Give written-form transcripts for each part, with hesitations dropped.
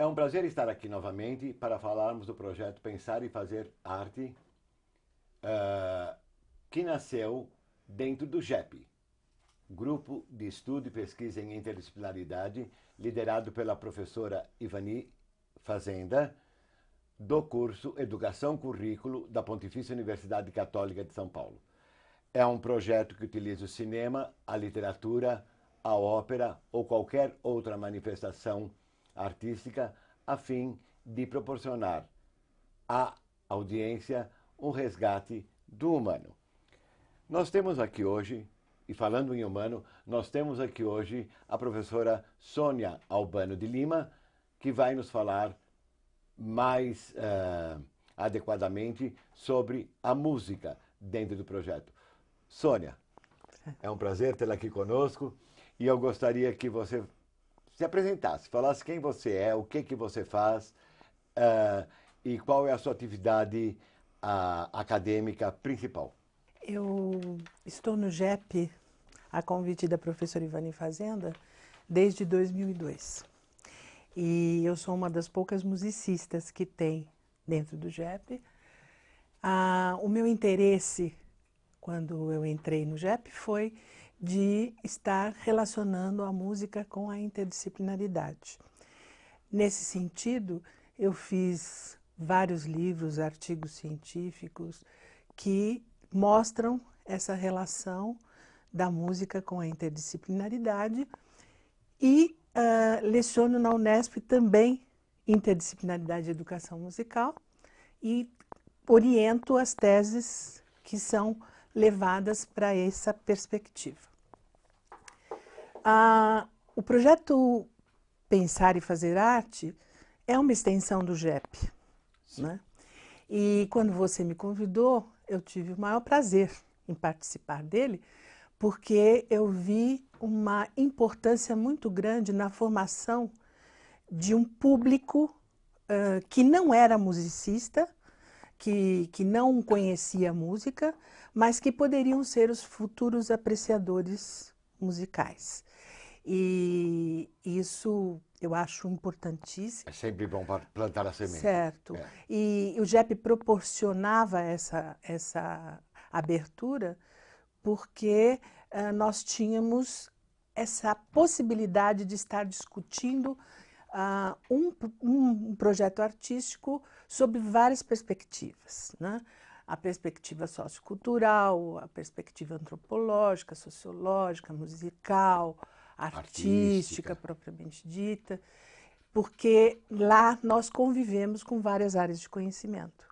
É um prazer estar aqui novamente para falarmos do projeto Pensar e Fazer Arte, que nasceu dentro do GEP, Grupo de Estudo e Pesquisa em Interdisciplinaridade, liderado pela professora Ivani Fazenda, do curso Educação Currículo da Pontifícia Universidade Católica de São Paulo. É um projeto que utiliza o cinema, a literatura, a ópera ou qualquer outra manifestação artística a fim de proporcionar à audiência um resgate do humano. Nós temos aqui hoje, e falando em humano, nós temos aqui hoje a professora Sônia Albano de Lima, que vai nos falar mais adequadamente sobre a música dentro do projeto. Sônia, é um prazer tê-la aqui conosco e eu gostaria que você se apresentasse, falasse quem você é, o que você faz e qual é a sua atividade acadêmica principal. Eu estou no GEP, a convite da professora Ivani Fazenda, desde 2002. E eu sou uma das poucas musicistas que tem dentro do GEP. O meu interesse, quando eu entrei no GEP, foi de estar relacionando a música com a interdisciplinaridade. Nesse sentido, eu fiz vários livros, artigos científicos que mostram essa relação da música com a interdisciplinaridade e leciono na Unesp também interdisciplinaridade e educação musical e oriento as teses que são levadas para essa perspectiva. O projeto Pensar e Fazer Arte é uma extensão do GEP, né? E quando você me convidou, eu tive o maior prazer em participar dele, porque eu vi uma importância muito grande na formação de um público que não era musicista, que não conhecia música, mas que poderiam ser os futuros apreciadores musicais. E isso eu acho importantíssimo. É sempre bom plantar a semente. Certo. E o GEP proporcionava essa abertura porque nós tínhamos essa possibilidade de estar discutindo um projeto artístico sob várias perspectivas, né? A perspectiva sociocultural, a perspectiva antropológica, sociológica, musical, artística propriamente dita, porque lá nós convivemos com várias áreas de conhecimento.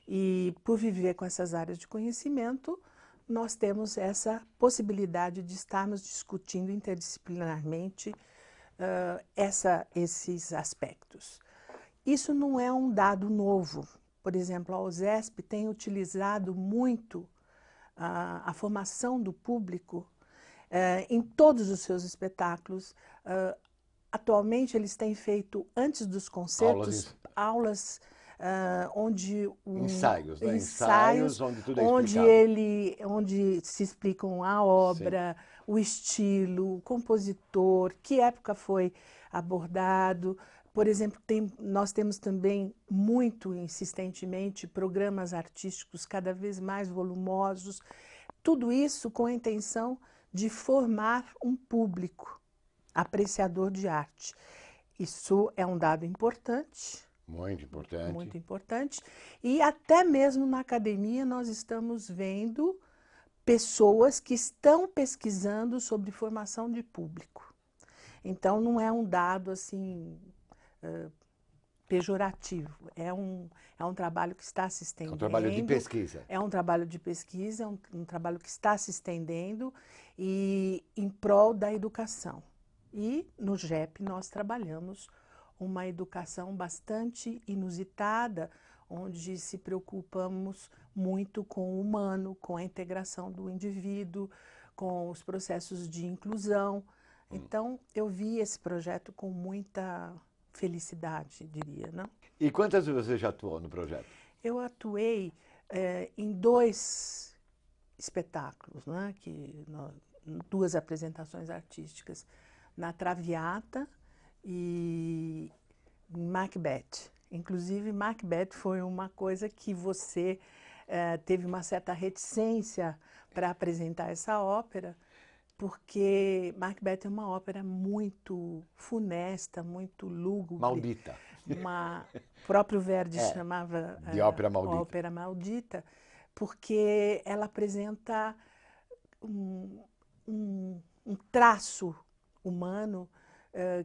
E por viver com essas áreas de conhecimento, nós temos essa possibilidade de estarmos discutindo interdisciplinarmente esses aspectos. Isso não é um dado novo. Por exemplo, a USESP tem utilizado muito a formação do público em todos os seus espetáculos. Atualmente, eles têm feito, antes dos concertos, aulas onde ensaios, né? Ensaios onde tudo é explicado. onde se explicam a obra, sim, o estilo, o compositor, que época foi abordado. Por exemplo, nós temos também muito insistentemente programas artísticos cada vez mais volumosos. Tudo isso com a intenção de formar um público apreciador de arte. Isso é um dado importante. Muito importante. Muito importante. E até mesmo na academia nós estamos vendo pessoas que estão pesquisando sobre formação de público. Então não é um dado assim pejorativo, é um trabalho que está se estendendo. É um trabalho de pesquisa. É um trabalho de pesquisa, um trabalho que está se estendendo e em prol da educação. E no GEP nós trabalhamos uma educação bastante inusitada, onde se preocupamos muito com o humano, com a integração do indivíduo, com os processos de inclusão. Então, eu vi esse projeto com muita felicidade, diria, não? E quantas vezes você já atuou no projeto? Eu atuei em 2 espetáculos, né, duas apresentações artísticas, na Traviata e Macbeth. Inclusive, Macbeth foi uma coisa que você teve uma certa reticência para apresentar essa ópera, porque Macbeth é uma ópera muito funesta, muito lúgubre. Maldita. O próprio Verdi chamava de ópera maldita. ópera maldita, porque ela apresenta um traço humano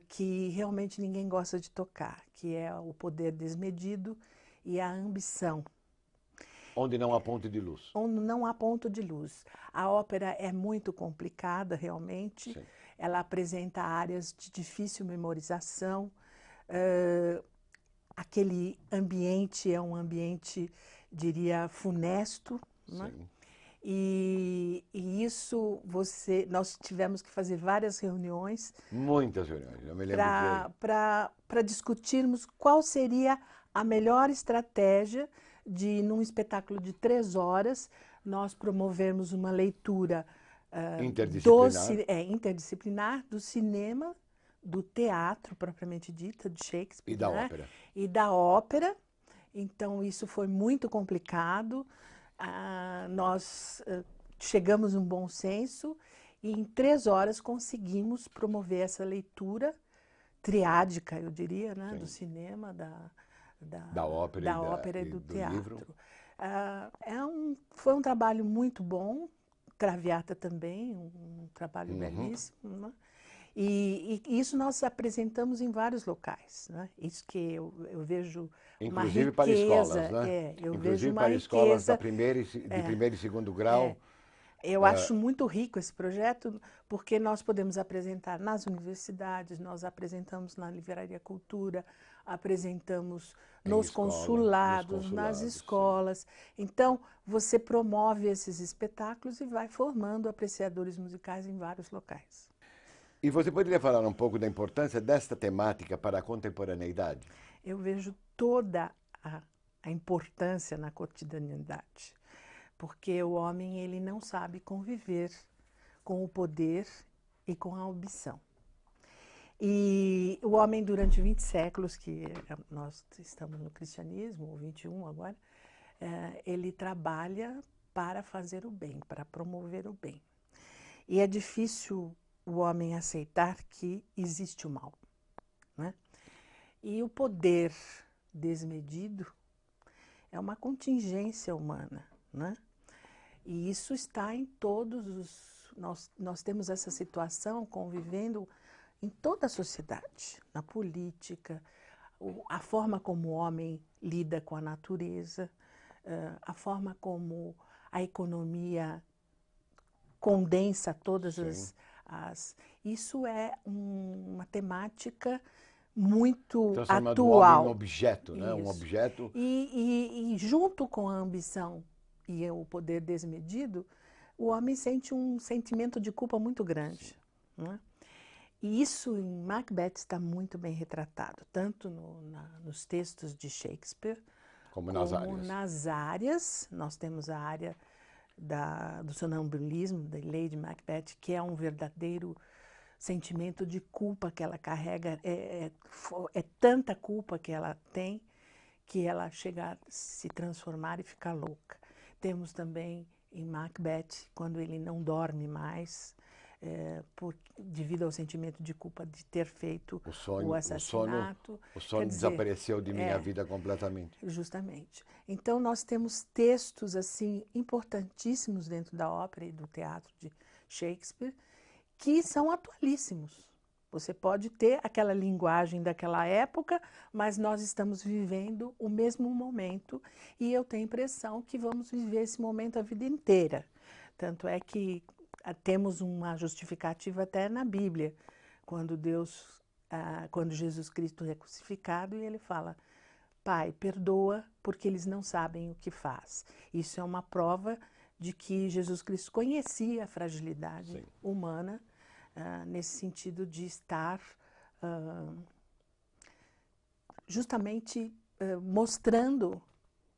que realmente ninguém gosta de tocar, que é o poder desmedido e a ambição. Onde não há ponto de luz. Onde não há ponto de luz. A ópera é muito complicada, realmente. Sim. Ela apresenta áreas de difícil memorização. Aquele ambiente é um ambiente, diria, funesto, né? E isso nós tivemos que fazer várias reuniões. Muitas reuniões, eu me lembro para discutirmos qual seria a melhor estratégia de, num espetáculo de 3 horas, nós promovermos uma leitura interdisciplinar do cinema, do teatro propriamente dito, de Shakespeare. E da ópera. E da ópera. Então, isso foi muito complicado. Nós chegamos a um bom senso e em 3 horas conseguimos promover essa leitura triádica, eu diria, né, do cinema, da ópera e do teatro. Foi um trabalho muito bom, Traviata também, um trabalho belíssimo, né? E isso nós apresentamos em vários locais, né? Isso que eu vejo uma riqueza. Inclusive para escolas, né? Eu Inclusive vejo uma para escolas riqueza, de primeiro e segundo grau. Eu acho muito rico esse projeto, porque nós podemos apresentar nas universidades, nós apresentamos na Livraria Cultura, apresentamos nos consulados, nas escolas. Sim. Então, você promove esses espetáculos e vai formando apreciadores musicais em vários locais. E você poderia falar um pouco da importância desta temática para a contemporaneidade? Eu vejo toda a importância na cotidianidade, porque o homem ele não sabe conviver com o poder e com a ambição. E o homem, durante 20 séculos, que nós estamos no cristianismo, ou 21 agora, ele trabalha para fazer o bem, para promover o bem. E é difícil o homem aceitar que existe o mal, né? E o poder desmedido é uma contingência humana, né? E isso está em todos os... Nós temos essa situação convivendo em toda a sociedade, na política, a forma como o homem lida com a natureza, a forma como a economia condensa todas Isso é uma temática muito transformando atual. O homem em objeto, né? Um objeto. E junto com a ambição e o poder desmedido, o homem sente um sentimento de culpa muito grande, né? E isso em Macbeth está muito bem retratado, tanto nos textos de Shakespeare, como nas áreas. Nós temos a área do sonambulismo, da Lady Macbeth, que é um verdadeiro sentimento de culpa que ela carrega. É tanta culpa que ela tem que ela chega a se transformar e ficar louca. Temos também em Macbeth, quando ele não dorme mais, devido ao sentimento de culpa de ter feito o assassinato. O sono desapareceu de minha vida completamente. Justamente. Então, nós temos textos assim importantíssimos dentro da ópera e do teatro de Shakespeare que são atualíssimos. Você pode ter aquela linguagem daquela época, mas nós estamos vivendo o mesmo momento e eu tenho a impressão que vamos viver esse momento a vida inteira. Tanto é que temos uma justificativa até na Bíblia, quando Jesus Cristo é crucificado e ele fala: Pai, perdoa porque eles não sabem o que faz. Isso é uma prova de que Jesus Cristo conhecia a fragilidade humana, nesse sentido de estar justamente mostrando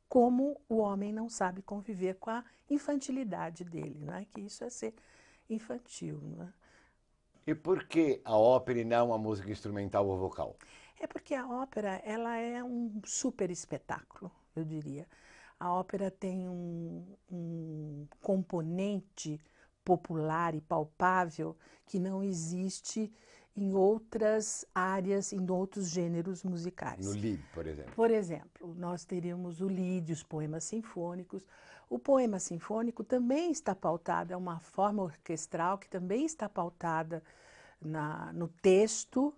como o homem não sabe conviver com a infantilidade dele, né? Que isso é ser infantil, né? E por que a ópera e não a música instrumental ou vocal? É porque a ópera, ela é um super espetáculo, eu diria. A ópera tem um componente popular e palpável que não existe em outras áreas, em outros gêneros No musicais. Lied, por exemplo. Por exemplo, nós teríamos o Lied, os poemas sinfônicos. O poema sinfônico também está pautado, é uma forma orquestral que também está pautada no texto,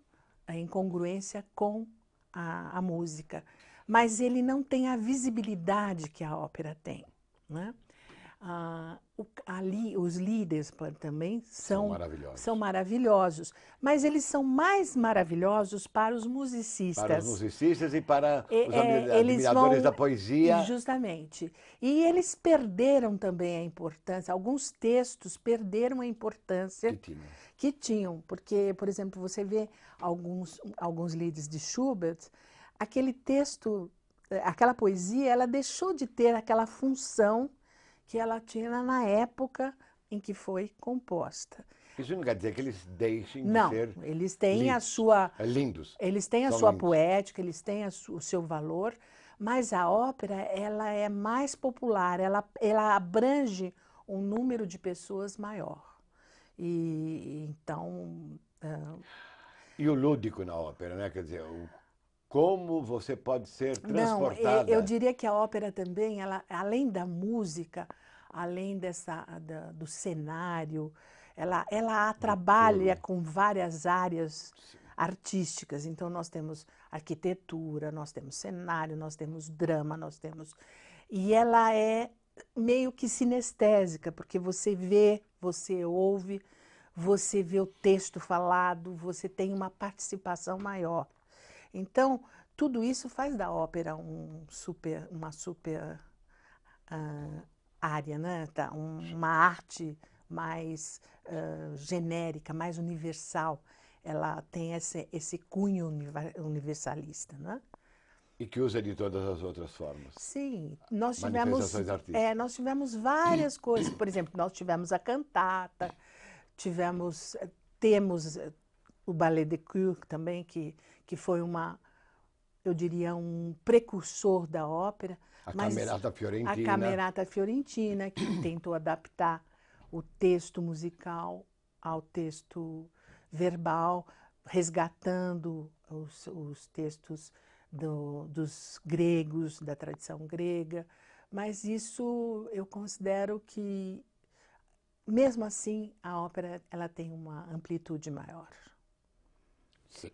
em congruência com a música. Mas ele não tem a visibilidade que a ópera tem, né? Ali, os líderes também São maravilhosos. são maravilhosos, mas eles são mais maravilhosos para os Para os musicistas. musicistas e para os Eles admiradores da vão, poesia. justamente, e eles perderam também a importância, alguns textos perderam a importância que tinham, porque, por exemplo, você vê alguns lieds de Schubert, aquele texto, aquela poesia, ela deixou de ter aquela função que ela tinha na época em que foi composta. Isso não quer dizer que eles deixem de Não, ser eles têm a lindos. sua, Lindos. eles têm a São sua lindos. poética, eles têm o seu valor, mas a ópera, ela é mais popular, ela abrange um número de pessoas maior. E então, E o lúdico na ópera, né? Quer dizer, como você pode ser não, transportada. eu diria que a ópera também, ela, além da música, além do cenário, ela trabalha com várias áreas artísticas. Então, nós temos arquitetura, nós temos cenário, nós temos drama, nós temos... E ela é meio que sinestésica, porque você vê, você ouve, você vê o texto falado, você tem uma participação maior. Então, tudo isso faz da ópera uma super área, né? Uma arte mais genérica, mais universal. Ela tem esse cunho universalista, né? E que usa de todas as outras formas. Sim, Manifestações artísticas. nós tivemos várias coisas. Por exemplo, nós tivemos a cantata, temos o ballet de cour também, que foi eu diria, um precursor da ópera. A Camerata Fiorentina. A Camerata Fiorentina, que tentou adaptar o texto musical ao texto verbal, resgatando os textos dos gregos, da tradição grega. Mas isso eu considero que, mesmo assim, a ópera ela tem uma amplitude maior. Sim.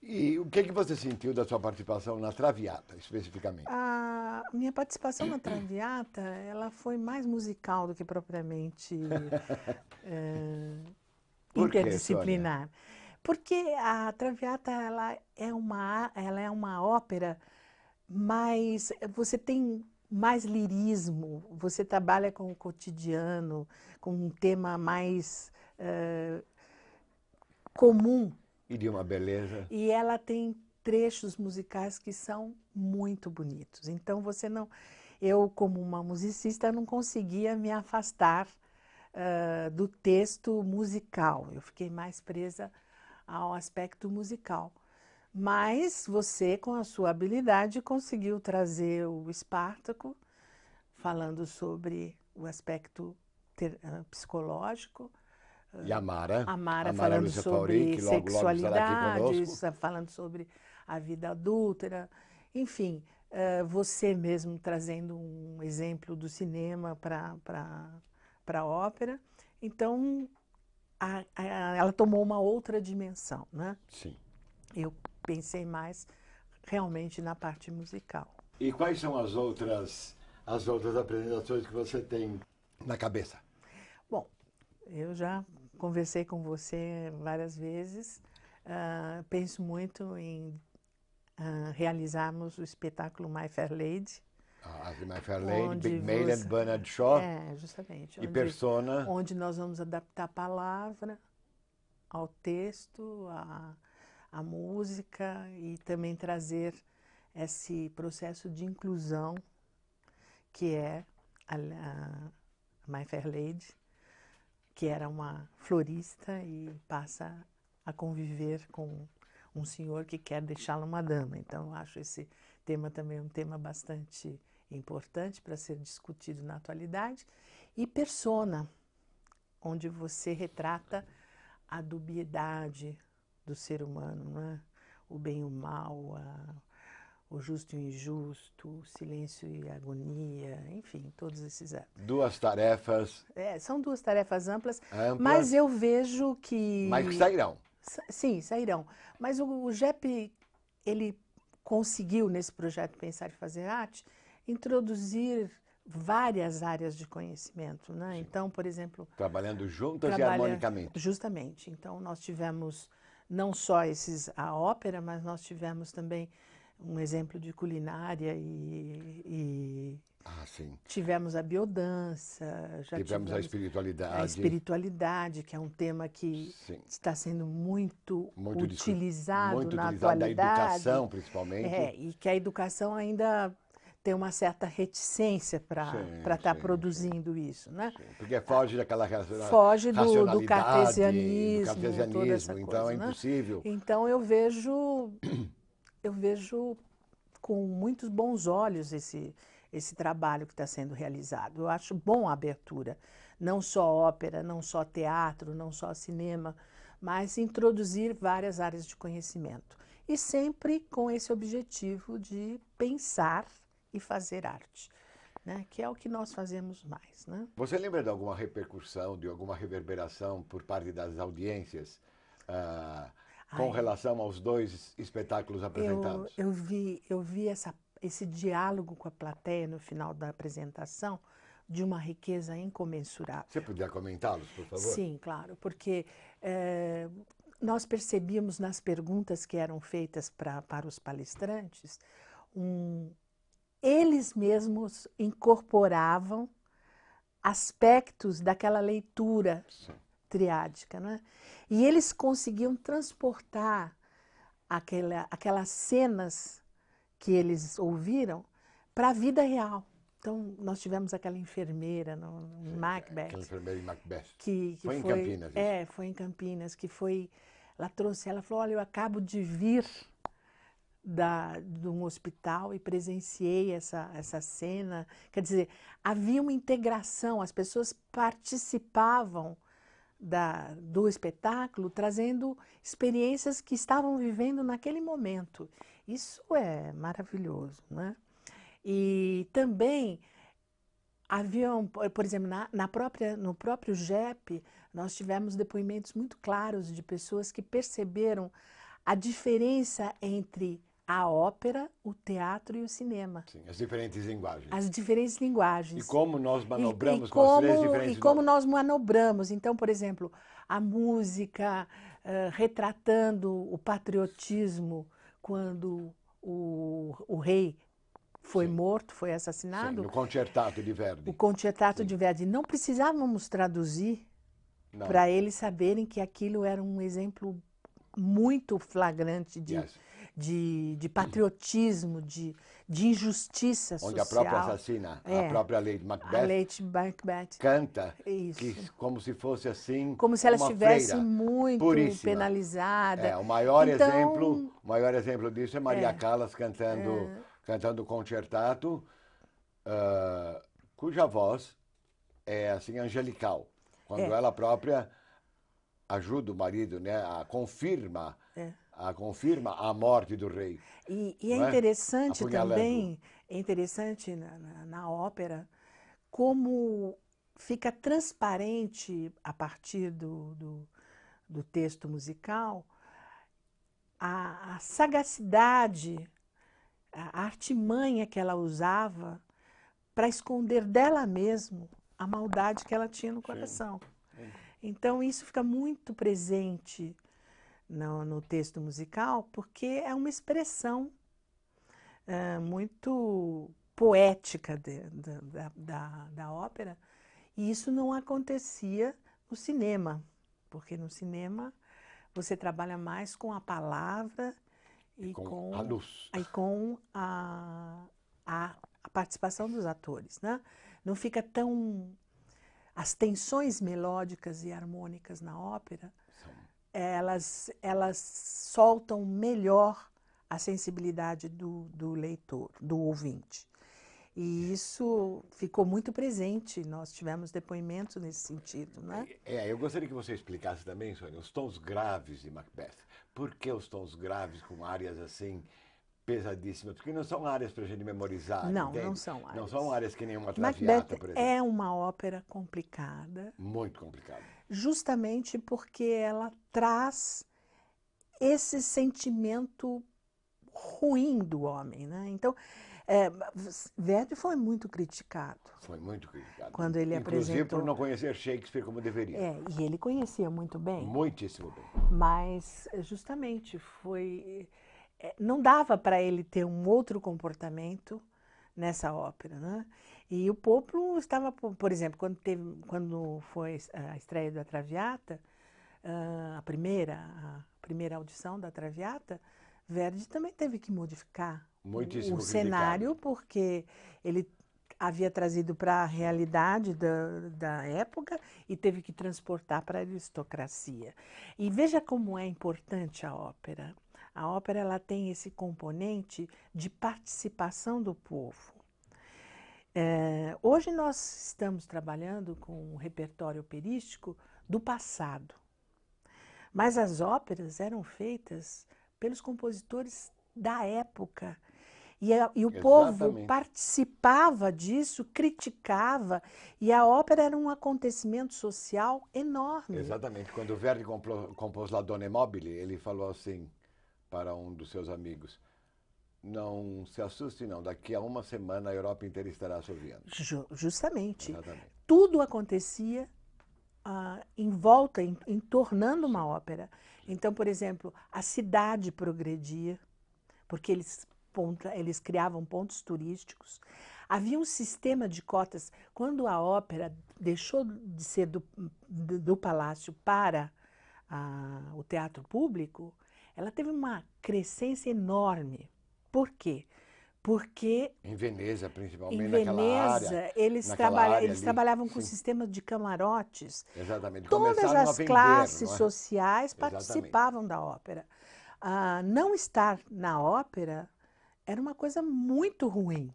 E o que você sentiu da sua participação na Traviata, especificamente? A minha participação na Traviata, ela foi mais musical do que propriamente Por quê, interdisciplinar. Sônia? Porque a Traviata ela é uma ópera mais... Você tem mais lirismo, você trabalha com o cotidiano, com um tema mais comum. E de uma beleza. E ela tem trechos musicais que são muito bonitos. Então, eu, como uma musicista, não conseguia me afastar do texto musical. Eu fiquei mais presa ao aspecto musical. Mas você, com a sua habilidade, conseguiu trazer o Espartaco, falando sobre o aspecto psicológico. E a Mara Falando Lúcia sobre Fauri, que logo estará aqui sexualidade, conosco. falando sobre a vida adúltera. Enfim, você mesmo trazendo um exemplo do cinema para a ópera. Então, ela tomou uma outra dimensão, né? Sim. Eu pensei mais realmente na parte musical. E quais são as outras apresentações que você tem na cabeça? Bom, eu já conversei com você várias vezes. Penso muito em realizarmos o espetáculo My Fair Lady. My Fair Lady, Big Maid and Bernard Shaw. Justamente. E Persona. Onde nós vamos adaptar a palavra ao texto, a música e também trazer esse processo de inclusão que é a My Fair Lady, que era uma florista e passa a conviver com um senhor que quer deixá-la uma dama. Então, eu acho esse tema também um tema bastante importante para ser discutido na atualidade. E Persona, onde você retrata a dubiedade do ser humano, né? O bem e o mal, o justo e o injusto, o silêncio e a agonia, enfim, todos esses. Duas tarefas São duas tarefas amplas, mas amplas, eu vejo mas que que. sairão. Sim, sairão. Mas o JEP, ele conseguiu, nesse projeto Pensar e Fazer Arte, introduzir várias áreas de conhecimento, né? Sim. Então, por exemplo, Trabalhando juntas e harmonicamente. justamente. Então, nós tivemos não só a ópera, mas nós tivemos também um exemplo de culinária e Sim. tivemos a biodança, já Tivemos a a espiritualidade. espiritualidade, que é um tema que Sim. está sendo muito Muito utilizado na utilizado da atualidade. educação, principalmente. E que a educação ainda tem uma certa reticência para estar produzindo isso, né? Sim, porque foge daquela Foge do racionalidade, cartesianismo, toda essa então coisa, é né? impossível. Então eu vejo com muitos bons olhos esse trabalho que está sendo realizado. Eu acho bom a abertura, não só ópera, não só teatro, não só cinema, mas introduzir várias áreas de conhecimento. E sempre com esse objetivo de pensar e fazer arte, né? Que é o que nós fazemos mais, né? Você lembra de alguma repercussão, de alguma reverberação por parte das audiências com relação aos dois espetáculos apresentados? Eu vi esse diálogo com a plateia no final da apresentação de uma riqueza incomensurável. Você podia comentá-los, por favor? Sim, claro, porque nós percebíamos nas perguntas que eram feitas para os palestrantes, eles mesmos incorporavam aspectos daquela leitura triádica, né? E eles conseguiam transportar aquelas cenas que eles ouviram para a vida real. Então, nós tivemos aquela enfermeira no Macbeth. Aquela enfermeira em Macbeth. Que foi em Campinas, isso? Foi em Campinas, ela falou, olha, eu acabo de vir de um hospital e presenciei essa cena. Quer dizer, havia uma integração, as pessoas participavam do espetáculo, trazendo experiências que estavam vivendo naquele momento. Isso é maravilhoso, né? E também haviam, por exemplo, no próprio JEP, nós tivemos depoimentos muito claros de pessoas que perceberam a diferença entre a ópera, o teatro e o cinema. Sim, as diferentes linguagens. As diferentes linguagens. E como nós manobramos E com as três diferentes... E como nós manobramos. Então, por exemplo, a música retratando o patriotismo quando o rei foi morto, foi assassinado. Sim, no Concertato de Verdi. O Concertato de Verdi. Não precisávamos traduzir para eles saberem que aquilo era um exemplo muito flagrante de patriotismo, de injustiça social. Onde a própria assassina, a própria Lady Macbeth, a Lady Macbeth canta como se fosse assim, como se ela estivesse muito puríssima. Penalizada. O maior exemplo disso é Maria Callas cantando o Concertato, cuja voz é assim angelical, quando ela própria ajuda o marido, né, confirma a morte do rei. E é interessante também, na ópera, como fica transparente a partir do texto musical a sagacidade, a artimanha que ela usava para esconder dela mesma a maldade que ela tinha no coração. Então, isso fica muito presente no texto musical, porque é uma expressão muito poética da ópera, e isso não acontecia no cinema, porque no cinema você trabalha mais com a palavra e com a luz. E com a participação dos atores, né? Não fica tão... As tensões melódicas e harmônicas na ópera elas soltam melhor a sensibilidade do leitor, do ouvinte. E isso ficou muito presente, nós tivemos depoimentos nesse sentido, né? Eu gostaria que você explicasse também, Sônia, os tons graves de Macbeth. Por que os tons graves com áreas assim pesadíssimas? Porque não são áreas para a gente memorizar, Não, não entende? são Não são áreas. áreas que nem uma Traviata, Macbeth por exemplo. é uma ópera complicada, Muito complicado. justamente porque ela traz esse sentimento ruim do homem, né? Então, Verdi foi muito criticado Foi muito criticado. quando ele Inclusive por apresentou. não conhecer Shakespeare como deveria. E ele conhecia muito bem, Muitíssimo bem. mas justamente não dava para ele ter um outro comportamento nessa ópera, né? E o povo estava, por exemplo, quando foi a estreia da Traviata, a primeira audição da Traviata, Verdi também teve que modificar Muitíssimo o criticado. cenário, porque ele havia trazido para a realidade da época e teve que transportar para a aristocracia. E veja como é importante a ópera. A ópera ela tem esse componente de participação do povo. Hoje nós estamos trabalhando com um repertório operístico do passado. Mas as óperas eram feitas pelos compositores da época. E o povo Exatamente. participava disso, criticava, e a ópera era um acontecimento social enorme. Exatamente. Quando o Verdi compôs La Donna e Mobile, ele falou assim para um dos seus amigos: não se assuste não, daqui a uma semana a Europa inteira estará assoviando. Justamente. Exatamente. Tudo acontecia em volta, tornando uma ópera. Então, por exemplo, a cidade progredia, porque eles criavam pontos turísticos. Havia um sistema de cotas. Quando a ópera deixou de ser do palácio para o teatro público, ela teve uma crescência enorme. Por quê? Porque Em Veneza, principalmente, em naquela Veneza, área. eles Naquela área ali. trabalhavam com Sim. sistema de camarotes. Exatamente. Todas Começaram a as vender, classes não é? sociais Exatamente. participavam da ópera. Não estar na ópera era uma coisa muito ruim.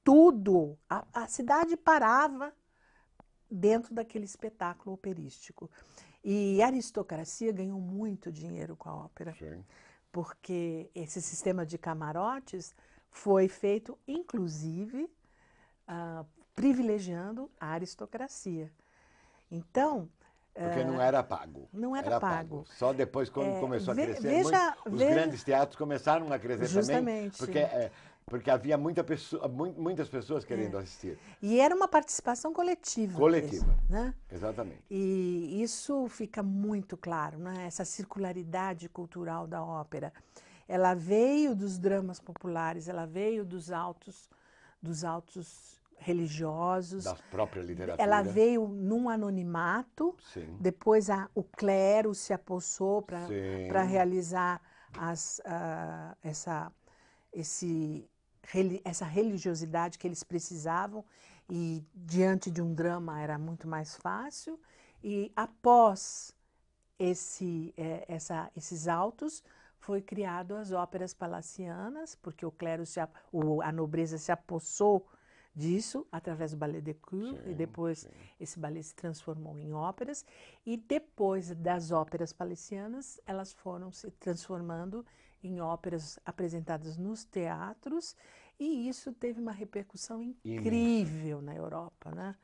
Tudo, a cidade parava dentro daquele espetáculo operístico. E a aristocracia ganhou muito dinheiro com a ópera, Sim. porque esse sistema de camarotes foi feito, inclusive, privilegiando a aristocracia. Então, Porque não era pago. não era pago. Só depois, quando começou a crescer, os veja, grandes teatros começaram a crescer justamente. também, porque havia muitas pessoas querendo assistir. E era uma participação coletiva. Coletiva. Né? Exatamente. E isso fica muito claro, né? Essa circularidade cultural da ópera. Ela veio dos dramas populares, ela veio dos autos religiosos. Da própria literatura. Ela veio num anonimato. Sim. Depois o clero se apossou para realizar essa religiosidade que eles precisavam, e diante de um drama era muito mais fácil. E após esses autos, foi criado as óperas palacianas, porque o clero a nobreza se apossou disso através do ballet de cour, e depois esse ballet se transformou em óperas, e depois das óperas palacianas elas foram se transformando em óperas apresentadas nos teatros, e isso teve uma repercussão incrível na Europa, né?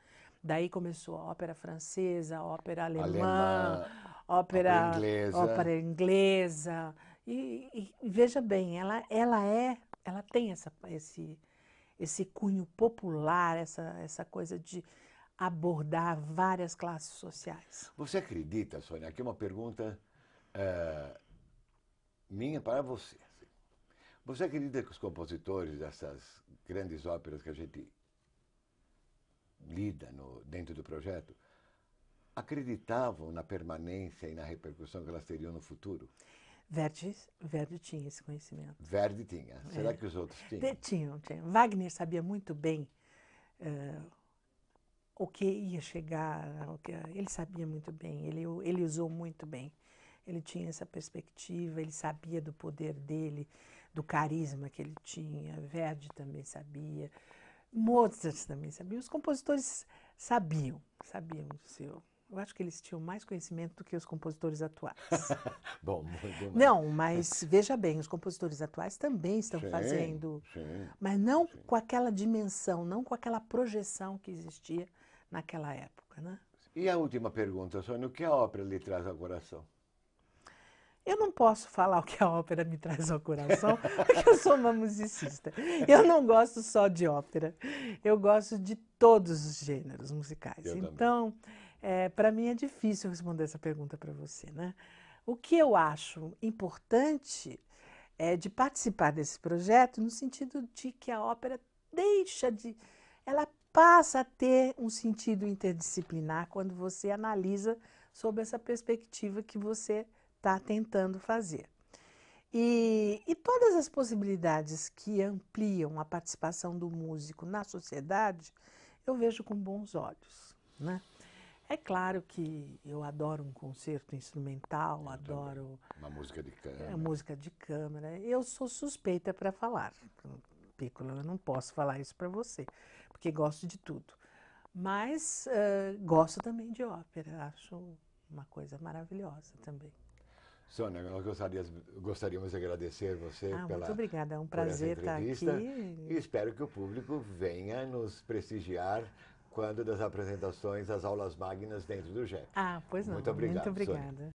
Daí começou a ópera francesa, a ópera alemã, ópera inglesa. E veja bem, ela tem esse cunho popular, essa coisa de abordar várias classes sociais. Você acredita, Sônia, aqui uma pergunta minha para você. Você acredita que os compositores dessas grandes óperas que a gente lida dentro do projeto acreditavam na permanência e na repercussão que elas teriam no futuro? Verdi tinha esse conhecimento. Verdi tinha. Será que os outros tinham? Tinham. Wagner sabia muito bem o que ia chegar. Ele sabia muito bem, ele usou muito bem ele tinha essa perspectiva, ele sabia do poder dele, do carisma que ele tinha. Verdi também sabia, Mozart também sabia. Os compositores sabiam disso. Eu acho que eles tinham mais conhecimento do que os compositores atuais. Bom, muito mais. Não, mas veja bem, os compositores atuais também estão Sim, fazendo, sim, mas não sim. com aquela dimensão, não com aquela projeção que existia naquela época, né? E a última pergunta, Sônia, o que a ópera lhe traz ao coração? Eu não posso falar o que a ópera me traz ao coração, porque eu sou uma musicista. Eu não gosto só de ópera, eu gosto de todos os gêneros musicais. Eu também. Então, para mim é difícil responder essa pergunta para você, né? O que eu acho importante é de participar desse projeto no sentido de que a ópera ela passa a ter um sentido interdisciplinar quando você analisa sob essa perspectiva que você está tentando fazer. E todas as possibilidades que ampliam a participação do músico na sociedade, eu vejo com bons olhos, né? É claro que eu adoro um concerto instrumental, Eu adoro uma música de câmara. música de câmara. Eu sou suspeita para falar. Pícola, eu não posso falar isso para você, porque gosto de tudo. Mas gosto também de ópera, acho uma coisa maravilhosa também. Sônia, nós gostaríamos de agradecer você Muito obrigada, é um por essa prazer estar entrevista aqui. e espero que o público venha nos prestigiar quando das apresentações, as aulas magnas dentro do JEP. Pois não, Muito obrigado, muito Sônia. obrigada.